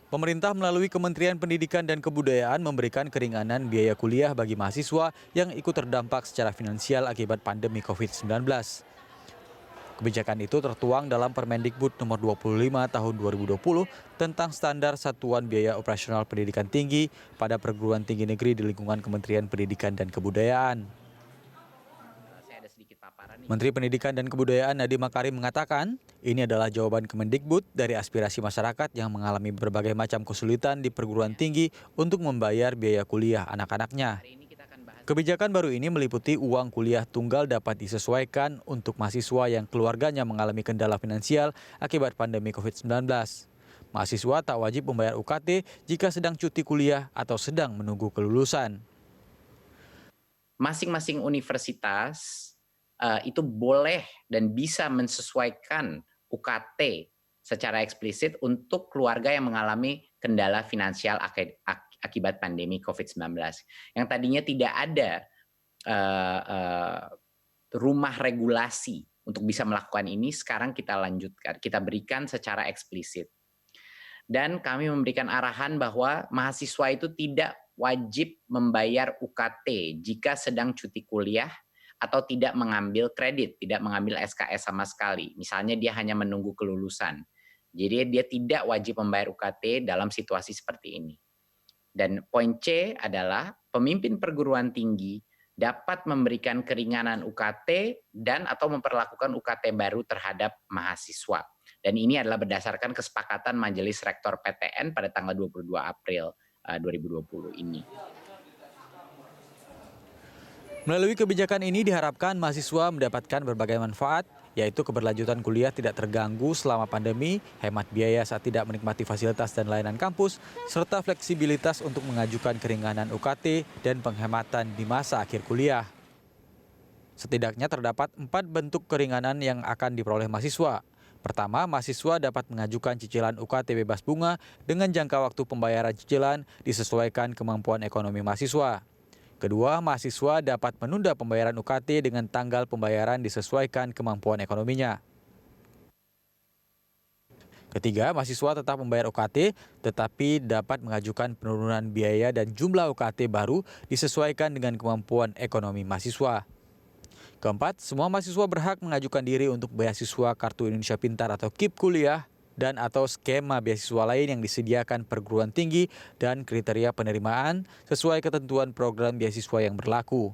Pemerintah melalui Kementerian Pendidikan dan Kebudayaan memberikan keringanan biaya kuliah bagi mahasiswa yang ikut terdampak secara finansial akibat pandemi COVID-19. Kebijakan itu tertuang dalam Permendikbud nomor 25 tahun 2020 tentang standar satuan biaya operasional pendidikan tinggi pada perguruan tinggi negeri di lingkungan Kementerian Pendidikan dan Kebudayaan. Menteri Pendidikan dan Kebudayaan Nadiem Makarim mengatakan, ini adalah jawaban Kemendikbud dari aspirasi masyarakat yang mengalami berbagai macam kesulitan di perguruan tinggi untuk membayar biaya kuliah anak-anaknya. Kebijakan baru ini meliputi uang kuliah tunggal dapat disesuaikan untuk mahasiswa yang keluarganya mengalami kendala finansial akibat pandemi COVID-19. Mahasiswa tak wajib membayar UKT jika sedang cuti kuliah atau sedang menunggu kelulusan. Masing-masing universitas itu boleh dan bisa mensesuaikan UKT secara eksplisit untuk keluarga yang mengalami kendala finansial akibat pandemi COVID-19. Yang tadinya tidak ada rumah regulasi untuk bisa melakukan ini, sekarang kita lanjutkan, kita berikan secara eksplisit. Dan kami memberikan arahan bahwa mahasiswa itu tidak wajib membayar UKT jika sedang cuti kuliah atau tidak mengambil kredit, tidak mengambil SKS sama sekali. Misalnya dia hanya menunggu kelulusan. Jadi dia tidak wajib membayar UKT dalam situasi seperti ini. Dan poin C adalah pemimpin perguruan tinggi dapat memberikan keringanan UKT dan atau memperlakukan UKT baru terhadap mahasiswa. Dan ini adalah berdasarkan kesepakatan Majelis Rektor PTN pada tanggal 22 April 2020 ini. Melalui kebijakan ini diharapkan mahasiswa mendapatkan berbagai manfaat, yaitu keberlanjutan kuliah tidak terganggu selama pandemi, hemat biaya saat tidak menikmati fasilitas dan layanan kampus, serta fleksibilitas untuk mengajukan keringanan UKT dan penghematan di masa akhir kuliah. Setidaknya terdapat 4 bentuk keringanan yang akan diperoleh mahasiswa. Pertama, mahasiswa dapat mengajukan cicilan UKT bebas bunga dengan jangka waktu pembayaran cicilan disesuaikan kemampuan ekonomi mahasiswa. Kedua, mahasiswa dapat menunda pembayaran UKT dengan tanggal pembayaran disesuaikan kemampuan ekonominya. Ketiga, mahasiswa tetap membayar UKT, tetapi dapat mengajukan penurunan biaya dan jumlah UKT baru disesuaikan dengan kemampuan ekonomi mahasiswa. Keempat, semua mahasiswa berhak mengajukan diri untuk beasiswa Kartu Indonesia Pintar atau KIP kuliah dan atau skema beasiswa lain yang disediakan perguruan tinggi dan kriteria penerimaan sesuai ketentuan program beasiswa yang berlaku.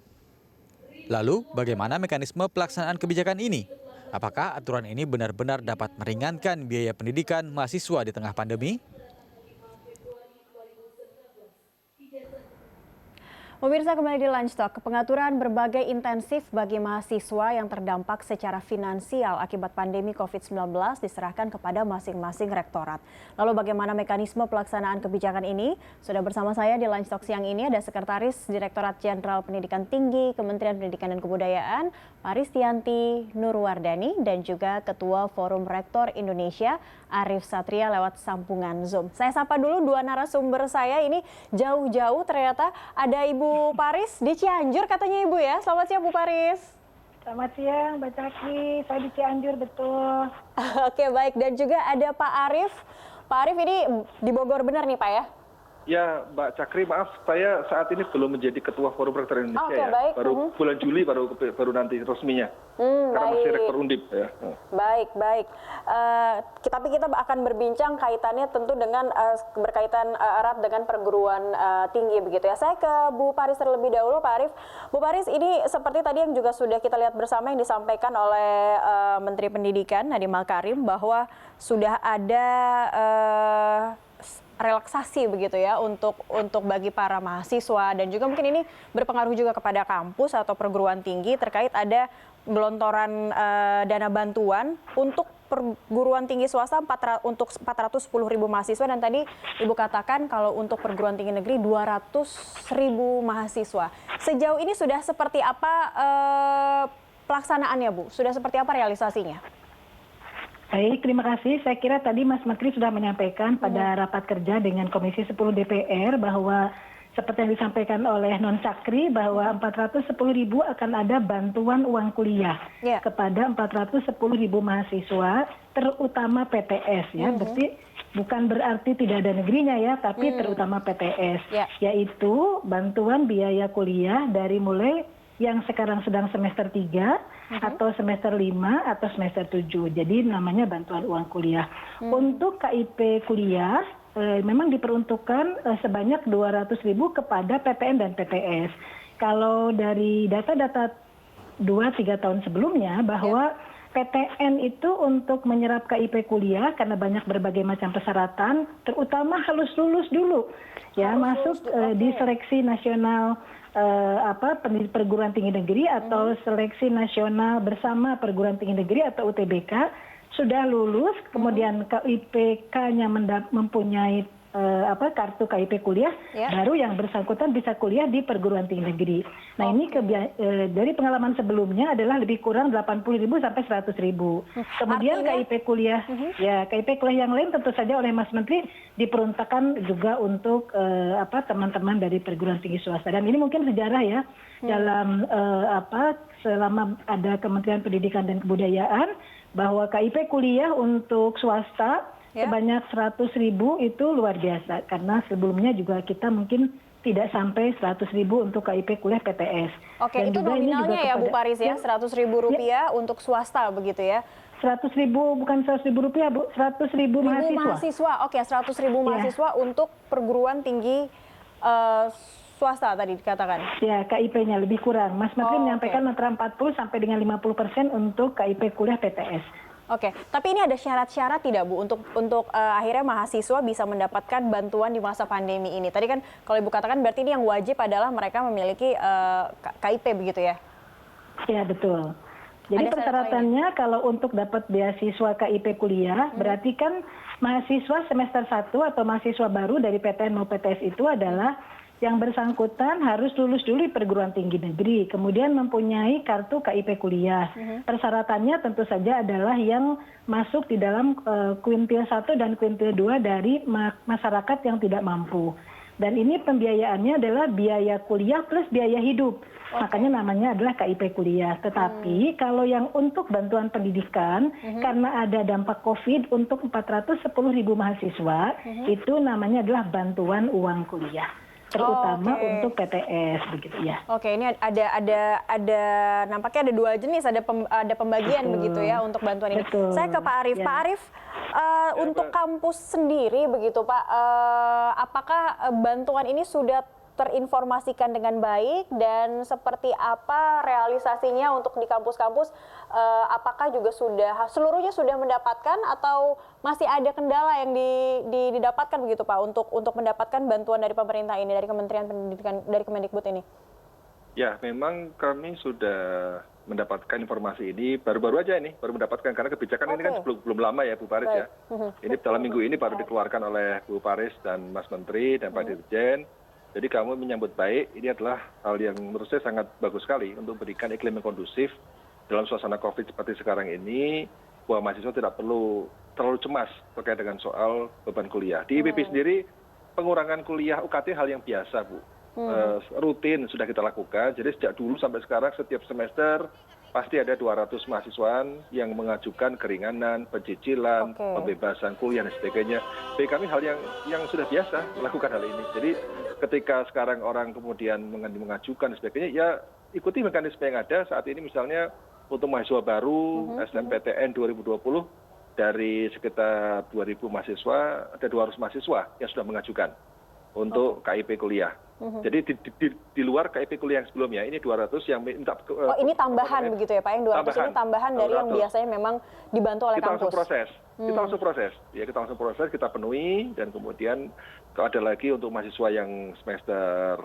Lalu, bagaimana mekanisme pelaksanaan kebijakan ini? Apakah aturan ini benar-benar dapat meringankan biaya pendidikan mahasiswa di tengah pandemi? Pemirsa, kembali di Lunch Talk, pengaturan berbagai intensif bagi mahasiswa yang terdampak secara finansial akibat pandemi COVID-19 diserahkan kepada masing-masing rektorat. Lalu bagaimana mekanisme pelaksanaan kebijakan ini? Sudah bersama saya di Lunch Talk siang ini ada Sekretaris Direktorat Jenderal Pendidikan Tinggi Kementerian Pendidikan dan Kebudayaan, Aristianti Nurwardani, dan juga Ketua Forum Rektor Indonesia, Arif Satria lewat sambungan Zoom. Saya sapa dulu dua narasumber saya ini jauh-jauh ternyata ada Ibu Paris di Cianjur katanya Ibu ya. Selamat siang Bu Paris. Selamat siang Mbak Caki, saya di Cianjur betul. Oke baik, dan juga ada Pak Arif. Pak Arif ini di Bogor benar nih Pak ya? Ya Mbak Cakri, maaf saya saat ini belum menjadi Ketua Forum Rektor Indonesia baik. Baru bulan Juli baru nanti resminya. Karena masih Rektor Undip ya. Baik. Tapi kita akan berbincang kaitannya tentu dengan berkaitan erat dengan perguruan tinggi begitu ya. Saya ke Bu Paris terlebih dahulu Pak Arif. Bu Paris, ini seperti tadi yang juga sudah kita lihat bersama yang disampaikan oleh Menteri Pendidikan Nadiem Makarim bahwa sudah ada relaksasi begitu ya untuk bagi para mahasiswa, dan juga mungkin ini berpengaruh juga kepada kampus atau perguruan tinggi terkait ada gelontoran dana bantuan untuk perguruan tinggi swasta untuk 410.000 mahasiswa, dan tadi Ibu katakan kalau untuk perguruan tinggi negeri 200.000 mahasiswa. Sejauh ini sudah seperti apa pelaksanaannya Bu? Sudah seperti apa realisasinya? Baik, terima kasih. Saya kira tadi Mas Menteri sudah menyampaikan pada rapat kerja dengan Komisi 10 DPR bahwa seperti yang disampaikan oleh Non Cakri bahwa 410.000 akan ada bantuan uang kuliah kepada 410.000 mahasiswa, terutama PTS ya. Berarti bukan berarti tidak ada negerinya ya, tapi terutama PTS, Ya. yaitu bantuan biaya kuliah dari mulai yang sekarang sedang semester 3 atau semester 5 atau semester 7. Jadi namanya bantuan uang kuliah. Untuk KIP kuliah memang diperuntukkan sebanyak 200.000 kepada PTN dan PTS. Kalau dari data-data 2-3 tahun sebelumnya bahwa PTN itu untuk menyerap KIP kuliah karena banyak berbagai macam persyaratan, terutama harus lulus dulu, ya masuk di seleksi nasional perguruan tinggi negeri atau seleksi nasional bersama perguruan tinggi negeri atau UTBK, sudah lulus, kemudian KIPK-nya mempunyai kartu KIP kuliah, baru yang bersangkutan bisa kuliah di perguruan tinggi negeri. Nah ini dari pengalaman sebelumnya adalah lebih kurang 80.000 sampai 100.000. Kemudian KIP kuliah, ya KIP kuliah yang lain tentu saja oleh Mas Menteri diperuntukkan juga untuk teman-teman dari perguruan tinggi swasta. Dan ini mungkin sejarah ya dalam selama ada Kementerian Pendidikan dan Kebudayaan bahwa KIP kuliah untuk swasta sebanyak 100.000 itu luar biasa, karena sebelumnya juga kita mungkin tidak sampai 100.000 untuk KIP kuliah PTS. Oke, dan itu juga nominalnya juga ya Bu Paris ya, Rp100.000 untuk swasta begitu ya? 100.000 bukan 100.000 rupiah Bu, 100.000 mahasiswa. Oke, 100.000 mahasiswa untuk perguruan tinggi swasta tadi dikatakan. Ya, KIP-nya lebih kurang. Mas Menteri menyampaikan antara 40 sampai dengan 50% untuk KIP kuliah PTS. Oke, tapi ini ada syarat-syarat tidak Bu untuk akhirnya mahasiswa bisa mendapatkan bantuan di masa pandemi ini? Tadi kan kalau Ibu katakan berarti ini yang wajib adalah mereka memiliki KIP begitu ya? Ya, betul. Jadi persyaratannya kalau untuk dapat beasiswa KIP kuliah, berarti kan mahasiswa semester 1 atau mahasiswa baru dari PTN maupun PTS itu adalah yang bersangkutan harus lulus dulu di perguruan tinggi negeri, kemudian mempunyai kartu KIP kuliah. Persyaratannya tentu saja adalah yang masuk di dalam kuintil 1 dan kuintil 2 dari masyarakat yang tidak mampu. Dan ini pembiayaannya adalah biaya kuliah plus biaya hidup. Makanya namanya adalah KIP kuliah. Tetapi kalau yang untuk bantuan pendidikan, karena ada dampak COVID untuk 410.000 mahasiswa, itu namanya adalah bantuan uang kuliah. Terutama untuk PTS begitu ya. Oke, ini ada nampaknya ada 2 jenis, ada pembagian begitu ya untuk bantuan ini. Saya ke Pak Arief. Pak Arief, untuk kampus sendiri begitu Pak, apakah bantuan ini sudah terinformasikan dengan baik dan seperti apa realisasinya untuk di kampus-kampus? Apakah juga seluruhnya sudah mendapatkan atau masih ada kendala yang didapatkan begitu Pak untuk mendapatkan bantuan dari pemerintah ini, dari Kementerian Pendidikan, dari Kemendikbud ini? Ya, memang kami sudah mendapatkan informasi ini baru mendapatkan karena kebijakan ini kan belum lama ya Bu Paris ya. Ini dalam minggu ini baru dikeluarkan oleh Bu Paris dan Mas Menteri dan Pak Dirjen. Jadi kami menyambut baik, ini adalah hal yang menurut saya sangat bagus sekali untuk memberikan iklim yang kondusif dalam suasana COVID seperti sekarang ini, bahwa mahasiswa tidak perlu terlalu cemas terkait dengan soal beban kuliah. Di IPB sendiri, pengurangan kuliah UKT hal yang biasa Bu. Rutin sudah kita lakukan, jadi sejak dulu sampai sekarang setiap semester pasti ada 200 mahasiswaan yang mengajukan keringanan, pencicilan, pembebasan kuliah dan sebagainya. Bagi kami hal yang sudah biasa melakukan hal ini. Jadi ketika sekarang orang kemudian mengajukan dan sebagainya, ya ikuti mekanisme yang ada saat ini. Misalnya untuk mahasiswa baru SNMPTN 2020 dari sekitar 2.000 mahasiswa, ada 200 mahasiswa yang sudah mengajukan untuk KIP kuliah. Jadi di luar KIP kuliah yang sebelumnya, ini 200 yang minta... ini tambahan begitu ya Pak, yang 200 ini tambahan dari yang biasanya memang dibantu oleh kampus? Kita langsung proses. Ya, kita langsung proses, kita penuhi, dan kemudian kalau ada lagi untuk mahasiswa yang semester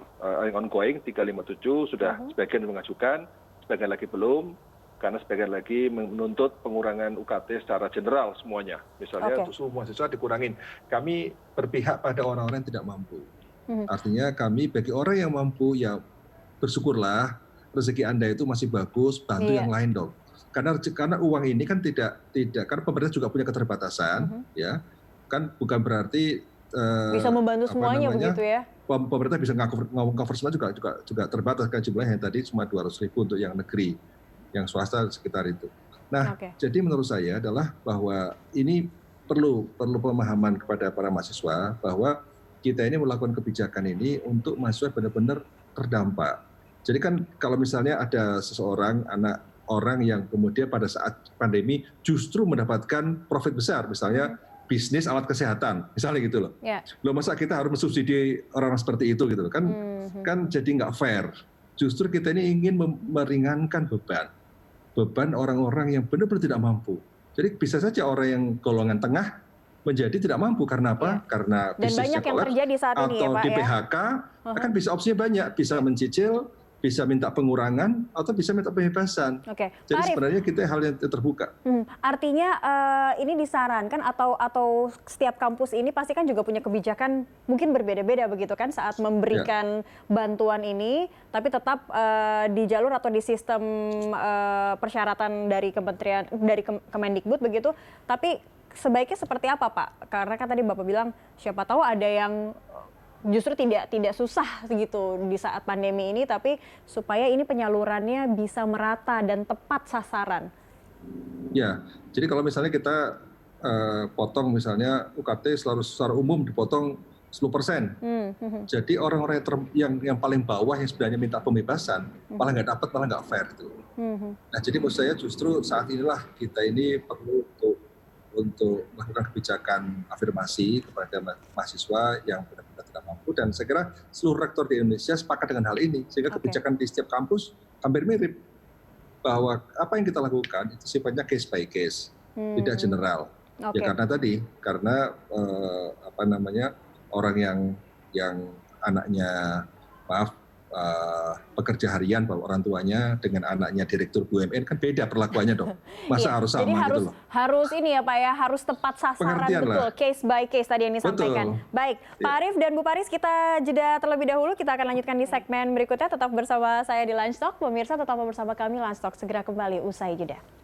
ongoing, 357, sudah sebagian mengajukan, sebagian lagi belum, karena sebagian lagi menuntut pengurangan UKT secara general semuanya. Misalnya untuk semua mahasiswa dikurangin. Kami berpihak pada orang-orang yang tidak mampu. Artinya kami bagi orang yang mampu, ya bersyukurlah rezeki Anda itu masih bagus, bantu yang lain dong. Karena uang ini kan tidak kan pemerintah juga punya keterbatasan, ya kan, bukan berarti bisa membantu semuanya begitu ya. Pemerintah bisa cover semua juga terbatas kan jumlahnya, tadi cuma 200.000 untuk yang negeri, yang swasta sekitar itu. Nah, jadi menurut saya adalah bahwa ini perlu pemahaman kepada para mahasiswa bahwa kita ini melakukan kebijakan ini untuk mahasiswa benar-benar terdampak. Jadi kan kalau misalnya ada seseorang, anak orang yang kemudian pada saat pandemi justru mendapatkan profit besar, misalnya bisnis alat kesehatan, misalnya gitu loh. Loh masa kita harus mensubsidi orang seperti itu gitu loh, kan jadi nggak fair. Justru kita ini ingin meringankan beban orang-orang yang benar-benar tidak mampu. Jadi bisa saja orang yang golongan tengah menjadi tidak mampu karena apa? Karena bisnisnya kolaps atau di PHK, kan bisa opsinya banyak, bisa mencicil, bisa minta pengurangan atau bisa minta pembebasan. Jadi sebenarnya kita hal yang terbuka. Artinya ini disarankan atau setiap kampus ini pasti kan juga punya kebijakan mungkin berbeda-beda begitu kan saat memberikan bantuan ini, tapi tetap di jalur atau di sistem persyaratan dari Kemendikbud begitu. Tapi sebaiknya seperti apa Pak? Karena kan tadi Bapak bilang siapa tahu ada yang justru tidak susah gitu di saat pandemi ini, tapi supaya ini penyalurannya bisa merata dan tepat sasaran. Ya, jadi kalau misalnya kita potong misalnya UKT secara umum dipotong 10%. Jadi orang-orang yang paling bawah yang sebenarnya minta pembebasan malah nggak dapat, malah nggak fair gitu. Nah jadi menurut saya justru saat inilah kita ini perlu untuk melakukan kebijakan afirmasi kepada mahasiswa yang benar-benar tidak mampu, dan saya kira seluruh rektor di Indonesia sepakat dengan hal ini sehingga kebijakan di setiap kampus hampir mirip bahwa apa yang kita lakukan itu sifatnya case by case, tidak general. Ya karena orang yang anaknya pekerja harian bahwa orang tuanya dengan anaknya direktur BUMN kan beda perlakuannya dong. Masa harus sama gitu loh. Harus ini ya Pak ya, harus tepat sasaran betul, case by case tadi yang disampaikan. Baik, Pak Arief dan Bu Paris, kita jeda terlebih dahulu, kita akan lanjutkan di segmen berikutnya. Tetap bersama saya di Lunch Talk, pemirsa tetap bersama kami. Lunch Talk segera kembali usai jeda.